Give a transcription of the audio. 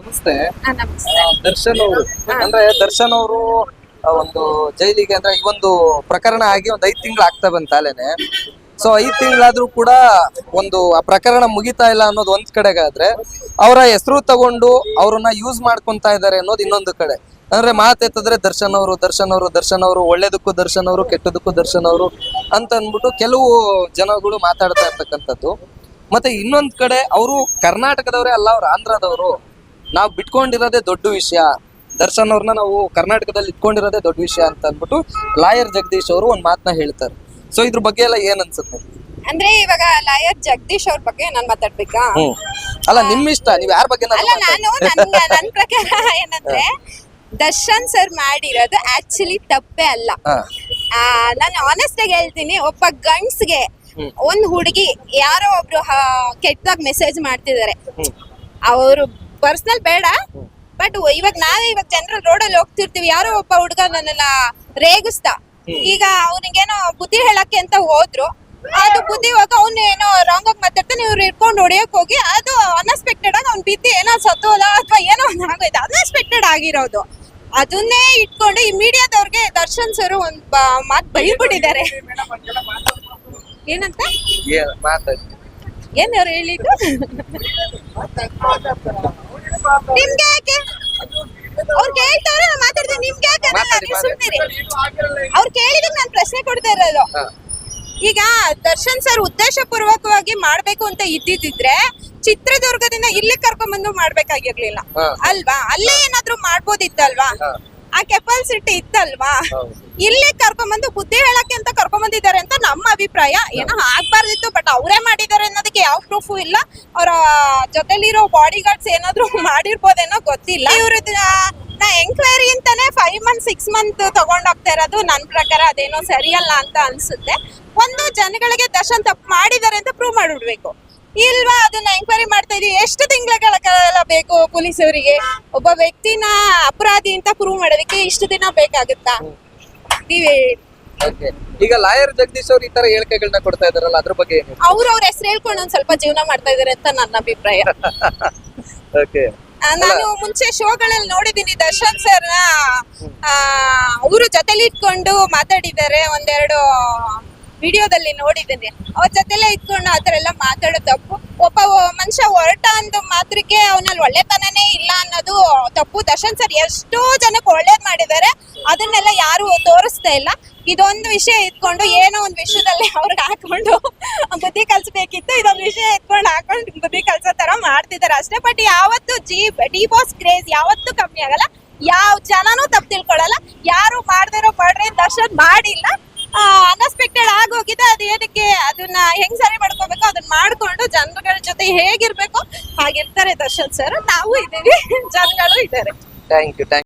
ನಮಸ್ತೆ. ನಮಸ್ತೆ. ದರ್ಶನ್ ಅವರು ಅಂದ್ರೆ ದರ್ಶನ್ ಅವರು ಒಂದು ಜೈಲಿಗೆ ಅಂದ್ರೆ ಈ ಒಂದು ಪ್ರಕರಣ ಆಗಿ ಒಂದ್ 5 ತಿಂಗಳು ಆಗ್ತಾ ಬಂತ ಅಲ್ಲೇನೆ. ಸೊ 5 ತಿಂಗಳಾದ್ರೂ ಕೂಡ ಒಂದು ಆ ಪ್ರಕರಣ ಮುಗಿತಾ ಇಲ್ಲ ಅನ್ನೋದು ಒಂದ್ ಕಡೆಗಾದ್ರೆ, ಅವರ ಹೆಸರು ತಗೊಂಡು ಅವ್ರನ್ನ ಯೂಸ್ ಮಾಡ್ಕೊಂತಾ ಇದಾರೆ ಅನ್ನೋದು ಇನ್ನೊಂದು ಕಡೆ. ಅಂದ್ರೆ ಮಾತೆತ್ತಿದ್ರೆ ದರ್ಶನ್ ಅವರು ಒಳ್ಳೇದಕ್ಕೂ ದರ್ಶನ್ ಅವರು, ಕೆಟ್ಟದಕ್ಕೂ ದರ್ಶನ್ ಅವರು ಅಂತ ಅಂದ್ಬಿಟ್ಟು ಕೆಲವು ಜನಗಳು ಮಾತಾಡ್ತಾ ಇರ್ತಕ್ಕಂಥದ್ದು. ಮತ್ತೆ ಇನ್ನೊಂದ್ ಕಡೆ ಅವರು ಕರ್ನಾಟಕದವರೇ ಅಲ್ಲ, ಅವ್ರು ಆಂಧ್ರದವರು. ನಾವು ಬಿಟ್ಕೊಂಡಿರೋದೇ ದೊಡ್ಡ ವಿಷಯ, ದರ್ಶನ್ ಅವ್ರನ್ನ ನಾವು ಕರ್ನಾಟಕದಲ್ಲಿ ಇಟ್ಕೊಂಡಿರೋದೇ ದೊಡ್ಡ ವಿಷಯ ಅಂತ ಅಂದ್ಬಿಟ್ಟು ಲಾಯರ್ ಜಗದೀಶ್ ಅವರು ಒಂದ್ ಮಾತನ್ನ ಹೇಳ್ತಾರೆ. ಸೊ ಇದ್ರ ಬಗ್ಗೆ ಎಲ್ಲ ಏನ್ ಅನ್ಸುತ್ತೆ? ಅಂದ್ರೆ ಇವಾಗ ಲಾಯರ್ ಜಗದೀಶ್ ಅವ್ರ ಬಗ್ಗೆ ನಾನ್ ಮಾತಾಡ್ಬೇಕಾ? ಅಲ್ಲ, ನಿಮ್ ಇಷ್ಟ, ನೀವ್ ಯಾರ ಬಗ್ಗೆ? ಅಲ್ಲ, ನನ್ ಪ್ರಕಾರ ಏನಂದ್ರೆ ದರ್ಶನ್ ಸರ್ ಮಾಡಿರೋದು ಆಕ್ಚುಲಿ ತಪ್ಪೇ ಅಲ್ಲ. ನಾನು ಆನೆಸ್ಟ್ ಆಗಿ ಹೇಳ್ತೀನಿ, ಒಬ್ಬ ಗಂಡ್ಸ್ಗೆ ಒಂದ್ ಹುಡುಗಿ ಯಾರೋ ಒಬ್ರು ಕೆಟ್ಟದಾಗ ಮೆಸೇಜ್ ಮಾಡ್ತಿದ್ದಾರೆ, ಅವರು ಪರ್ಸನಲ್ ಬೇಡ, ಬಟ್ ಇವಾಗ ಜನರಲ್ ರೋಡಲ್ಲಿ ಹೋಗ್ತಿರ್ತೀವಿ, ಯಾರೋ ಒಬ್ಬ ಹುಡುಗ ನನ್ನನ್ನ ರೇಗಿಸ್ತಾ, ಈಗ ಅವನಿಗೇನೋ ಬುದ್ಧಿ ಹೇಳಕ್ಕೆ ಅಂತ ಹೋದ್ರು, ಅದು ಬುದ್ಧಿ ಹೋಗ ಅವ್ನು ಏನೋ ರಾಂಗ್ ಆಗಿ ಮಾತಾಡ್ತಾನೆ, ಇವ್ರು ಇಟ್ಕೊಂಡು ಹೊಡಿಯಕ್ ಹೋಗಿ ಅದು ಅನ್ಎಕ್ಸ್ಪೆಕ್ಟೆಡ್ ಆಗಿ ಅವ್ನ್ ಬಿದ್ದಿ ಏನೋ ಸತ್ತೋದ ಅಥವಾ ಏನೋ ಒಂದ್ ಆಗೋಯ್ತು, ಅನ್ಎಕ್ಸ್ಪೆಕ್ಟೆಡ್ ಆಗಿರೋದು. ಅದನ್ನೇ ಇಟ್ಕೊಂಡು ಈ ಮೀಡಿಯಾದವ್ರಿಗೆ ದರ್ಶನ್ ಸರ್ ಒಂದ್ ಮಾತು ಬೈಬಿಟ್ಟಿದ್ದಾರೆ. ಏನಂತ ಏನ್ ಅವ್ರು ಹೇಳಿದ್ದು? ನಿಮ್ಗೆ ಯಾಕೆ ಅವ್ರು ಕೇಳ್ತಾವ್ರೆ, ನಾನು ಮಾತಾಡ್ತೀನಿ, ನಿಮ್ಗೆ ಯಾಕೆ ಸುಮ್ನಿರಿ. ಅವ್ರು ಕೇಳಿದ್ರೆ ನಾನು ಪ್ರಶ್ನೆ ಕೊಡ್ತಾ ಇರೋದು. ಈಗ ದರ್ಶನ್ ಸರ್ ಉದ್ದೇಶ ಪೂರ್ವಕವಾಗಿ ಮಾಡ್ಬೇಕು ಅಂತ ಇದ್ದಿದ್ರೆ ಚಿತ್ರದುರ್ಗದಿಂದ ಇಲ್ಲಿ ಕರ್ಕೊಂಡ್ಬಂದು ಮಾಡ್ಬೇಕಾಗಿರ್ಲಿಲ್ಲ ಅಲ್ವಾ? ಅಲ್ಲೇ ಏನಾದ್ರು ಮಾಡ್ಬೋದಿತ್ತಲ್ವಾ? ಆ ಕೆಪಾಸಿಟಿ ಇತ್ತಲ್ವಾ? ಇಲ್ಲಿ ಕರ್ಕೊಂಡ್ಬಂದು ಬುದ್ಧಿ ಹೇಳಕ್ಕೆ ಅಂತ ಕರ್ಕೊಂಡ್ಬಂದಿದ್ದಾರೆ ಅಂತ ನಮ್ಮ ಅಭಿಪ್ರಾಯ. ಏನೋ ಆಗ್ಬಾರ್ದಿತ್ತು, ಬಟ್ ಅವರೇ ಮಾಡಿದ್ದಾರೆ ಅನ್ನೋದಕ್ಕೆ ಯಾವ ಪ್ರೂಫು ಇಲ್ಲ. ಅವರ ಜೊತೆಲಿರೋ ಬಾಡಿ ಗಾರ್ಡ್ಸ್ ಏನಾದ್ರು ಮಾಡಿರ್ಬೋದೇನೋ ಗೊತ್ತಿಲ್ಲ. ಇವ್ರದ್ದು ನಾ ಎಂಕ್ವೈರಿ ಅಂತಾನೆ 5 ಮಂತ್ 6 ಮಂತ್ ತಗೊಂಡೋಗ್ತಾ ಇರೋದು ನನ್ನ ಪ್ರಕಾರ ಅದೇನೋ ಸರಿಯಲ್ಲ ಅಂತ ಅನ್ಸುತ್ತೆ. ಒಂದು ಜನಗಳಿಗೆ ದರ್ಶನ್ ತಪ್ಪು ಮಾಡಿದ್ದಾರೆ ಅಂತ ಪ್ರೂವ್ ಮಾಡಿಬಿಡ್ಬೇಕು, ಇಲ್ವಾ? ಅದನ್ನ ಎಂಕ್ವೈರಿ ಮಾಡ್ತಾ ಇದೀವಿ, ಎಷ್ಟು ತಿಂಗಳ ಕಾಲ ಬೇಕು ಪೊಲೀಸವರಿಗೆ ಒಬ್ಬ ವ್ಯಕ್ತಿನ ಅಪರಾಧಿ ಅಂತ ಪ್ರೂವ್ ಮಾಡೋದಕ್ಕೆ? ಇಷ್ಟು ದಿನ ಬೇಕಾಗುತ್ತಾ? ನೀವೇ ಈಗ ಲಾಯರ್ ಜಗದೀಶ್ ಅವ್ರು ಈ ತರ ಹೇಳಿಕೆಗಳನ್ನ ಕೊಡ್ತಾ ಇದಾರಲ್ಲ, ಅದ್ರ ಬಗ್ಗೆ ಅವ್ರ ಹೆಸರು ಹೇಳ್ಕೊಂಡು ಒಂದ್ ಸ್ವಲ್ಪ ಜೀವನ ಮಾಡ್ತಾ ಇದಾರೆ ಅಂತ ನನ್ನ ಅಭಿಪ್ರಾಯ. ನಾನು ಮುಂಚೆ ಶೋಗಳಲ್ಲಿ ನೋಡಿದೀನಿ, ದರ್ಶನ್ ಸರ್ನ ಅವರು ಜೊತೆಲಿ ಇಟ್ಕೊಂಡು ಮಾತಾಡಿದ್ದಾರೆ, ಒಂದೆರಡು ವಿಡಿಯೋದಲ್ಲಿ ನೋಡಿದ್ದೇನೆ. ಅವ್ರ ಜೊತೆಲೆ ಇಟ್ಕೊಂಡು ಆತರ ಎಲ್ಲ ಮಾತಾಡೋ ತಪ್ಪು. ಒಬ್ಬ ಮನುಷ್ಯ ಹೊರಟ ಅಂದ ಮಾತ್ರಕ್ಕೆ ಅವನಲ್ಲಿ ಒಳ್ಳೆತನನೇ ಇಲ್ಲ ಅನ್ನೋದು ತಪ್ಪು. ದರ್ಶನ್ ಸರ್ ಎಷ್ಟೋ ಜನಕ್ಕೆ ಒಳ್ಳೇದ್ ಮಾಡಿದ್ದಾರೆ, ಅದನ್ನೆಲ್ಲ ಯಾರು ತೋರಿಸ್ತಾ ಇಲ್ಲ. ಇದೊಂದು ವಿಷಯ ಇಟ್ಕೊಂಡು ಏನೋ ಒಂದು ವಿಷಯದಲ್ಲಿ ಅವ್ರಿಗೆ ಹಾಕೊಂಡು ಬುದ್ಧಿ ಕಲ್ಸ್ಬೇಕಿತ್ತು, ಇದೊಂದು ವಿಷಯ ಇಟ್ಕೊಂಡು ಹಾಕೊಂಡು ಬುದ್ಧಿ ಕಲ್ಸೋ ತರ ಮಾಡ್ತಿದ್ದಾರೆ ಅಷ್ಟೇ. ಬಟ್ ಯಾವತ್ತು ಡಿ ಬಾಸ್ ಕ್ರೇಜ್ ಯಾವತ್ತೂ ಕಮ್ಮಿ ಆಗಲ್ಲ, ಯಾವ ಜನನೂ ತಪ್ಪು ತಿಳ್ಕೊಳಲ್ಲ. ಯಾರು ಮಾಡ್ದಿರೋ ಮಾಡ್ರಿ, ದರ್ಶನ್ ಮಾಡಿಲ್ಲ, ಅನ್ಎಕ್ಸ್ಪೆಕ್ಟೆಡ್ ಆಗೋಗಿದೆ. ಅದು ಏನಕ್ಕೆ, ಅದನ್ನ ಹೆಂಗ್ ಸರಿ ಮಾಡ್ಕೋಬೇಕು ಅದನ್ನ ಮಾಡ್ಕೊಂಡು ಜನಗಳ ಜೊತೆ ಹೇಗಿರ್ಬೇಕು ಹಾಗಿರ್ತಾರೆ ದರ್ಶನ್ ಸರ್. ನಾವು ಇದೀವಿ, ಜನಗಳು ಇದ್ದಾರೆ. Thank you.